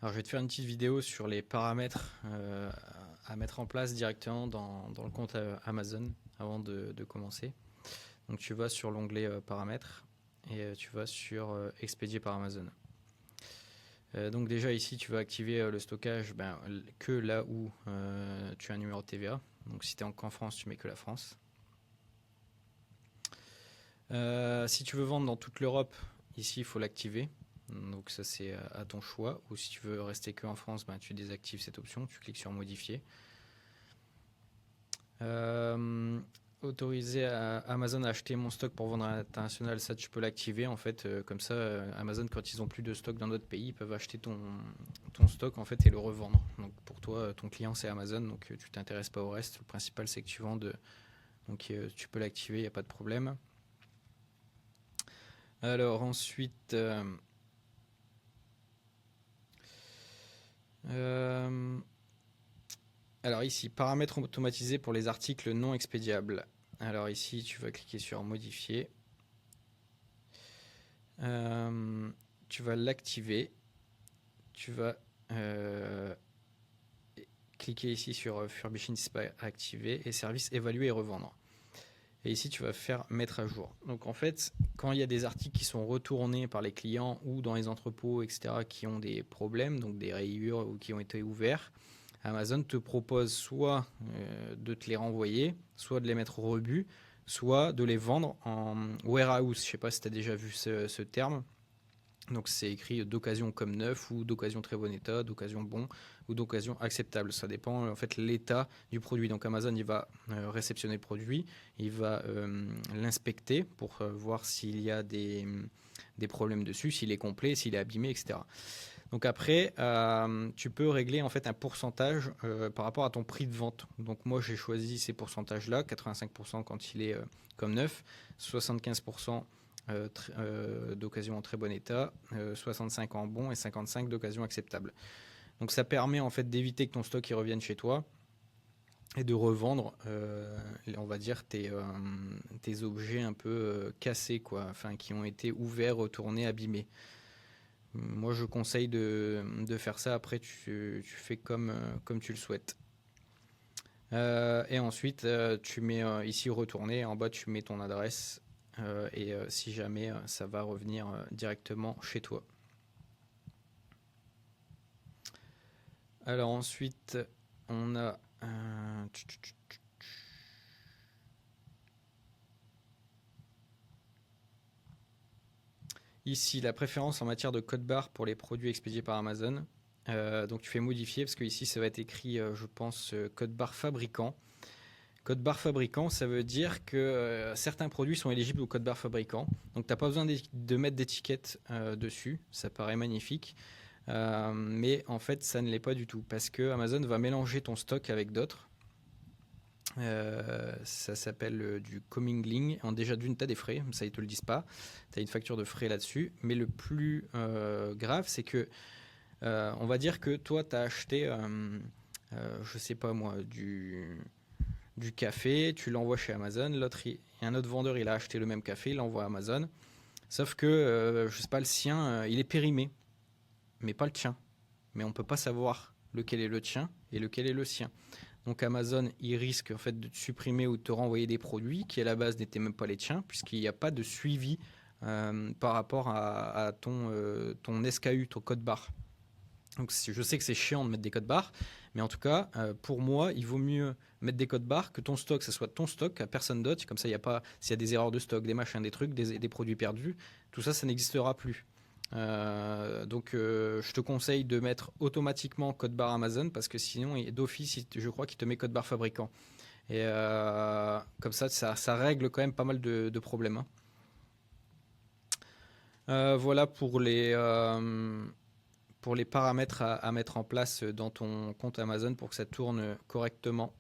Alors, je vais te faire une petite vidéo sur les paramètres à mettre en place directement dans le compte Amazon avant de commencer. Donc, tu vas sur l'onglet paramètres et tu vas sur expédier par Amazon. Donc déjà ici, tu vas activer le stockage que là où tu as un numéro de TVA. Donc si tu es qu'en France, tu mets que la France. Si tu veux vendre dans toute l'Europe, ici il faut l'activer. Donc ça c'est à ton choix. Ou si tu veux rester que en France, tu désactives cette option. Tu cliques sur modifier. Autoriser à Amazon à acheter mon stock pour vendre à l'international, ça tu peux l'activer en fait. Comme ça, Amazon quand ils ont plus de stock dans d'autres pays, ils peuvent acheter ton stock en fait et le revendre. Donc pour toi, ton client c'est Amazon, donc tu t'intéresses pas au reste. Le principal c'est que tu vendes, donc tu peux l'activer, il n'y a pas de problème. Alors ensuite, alors ici, paramètres automatisés pour les articles non expédiables. Alors ici, tu vas cliquer sur modifier. Tu vas l'activer. Tu vas cliquer ici sur Furbishing activer et service évaluer et revendre. Et ici, tu vas faire mettre à jour. Donc en fait, quand il y a des articles qui sont retournés par les clients ou dans les entrepôts, etc., qui ont des problèmes, donc des rayures ou qui ont été ouverts, Amazon te propose soit de te les renvoyer, soit de les mettre au rebut, soit de les vendre en warehouse. Je ne sais pas si tu as déjà vu ce terme. Donc c'est écrit d'occasion comme neuf ou d'occasion très bon état, d'occasion bon ou d'occasion acceptable. Ça dépend en fait l'état du produit. Donc Amazon il va réceptionner le produit, il va l'inspecter pour voir s'il y a des problèmes dessus, s'il est complet, s'il est abîmé, etc. Donc après, tu peux régler en fait un pourcentage par rapport à ton prix de vente. Donc moi j'ai choisi ces pourcentages-là, 85% quand il est comme neuf, 75% d'occasion en très bon état, 65 en bon et 55 d'occasion acceptable. Donc ça permet en fait d'éviter que ton stock il revienne chez toi et de revendre, on va dire, tes objets un peu cassés, quoi, enfin qui ont été ouverts, retournés, abîmés. Moi, je conseille de faire ça. Après, tu fais comme tu le souhaites. Et ensuite, tu mets ici retourner. En bas, tu mets ton adresse. Et si jamais, ça va revenir directement chez toi. Alors ensuite, on a... ici, la préférence en matière de code barre pour les produits expédiés par Amazon. Donc tu fais modifier parce que ici ça va être écrit, je pense, code barre fabricant. Code barre fabricant, ça veut dire que certains produits sont éligibles au code barre fabricant. Donc tu n'as pas besoin de mettre d'étiquette dessus, ça paraît magnifique. Mais en fait ça ne l'est pas du tout parce que Amazon va mélanger ton stock avec d'autres. Ça s'appelle du commingling. Déjà d'une, tu as des frais, ça ils te le disent pas. Tu as une facture de frais là-dessus. Mais le plus grave, c'est que on va dire que toi, tu as acheté, je sais pas moi, du café, tu l'envoies chez Amazon. Un autre vendeur, il a acheté le même café, il l'envoie à Amazon. Sauf que, je sais pas, le sien, il est périmé, mais pas le tien. Mais on peut pas savoir lequel est le tien et lequel est le sien. Donc Amazon, il risque en fait de te supprimer ou de te renvoyer des produits qui à la base n'étaient même pas les tiens, puisqu'il n'y a pas de suivi par rapport à ton SKU, ton code barre. Donc je sais que c'est chiant de mettre des codes barres, mais en tout cas, pour moi, il vaut mieux mettre des codes barres que ton stock, ça soit ton stock à personne d'autre. Comme ça, il y a pas, s'il y a des erreurs de stock, des machins, des trucs, des produits perdus, tout ça, ça n'existera plus. Donc je te conseille de mettre automatiquement code barre Amazon parce que sinon d'office je crois qu'il te met code barre fabricant et comme ça règle quand même pas mal de problèmes, hein. Voilà pour les paramètres à mettre en place dans ton compte Amazon pour que ça tourne correctement.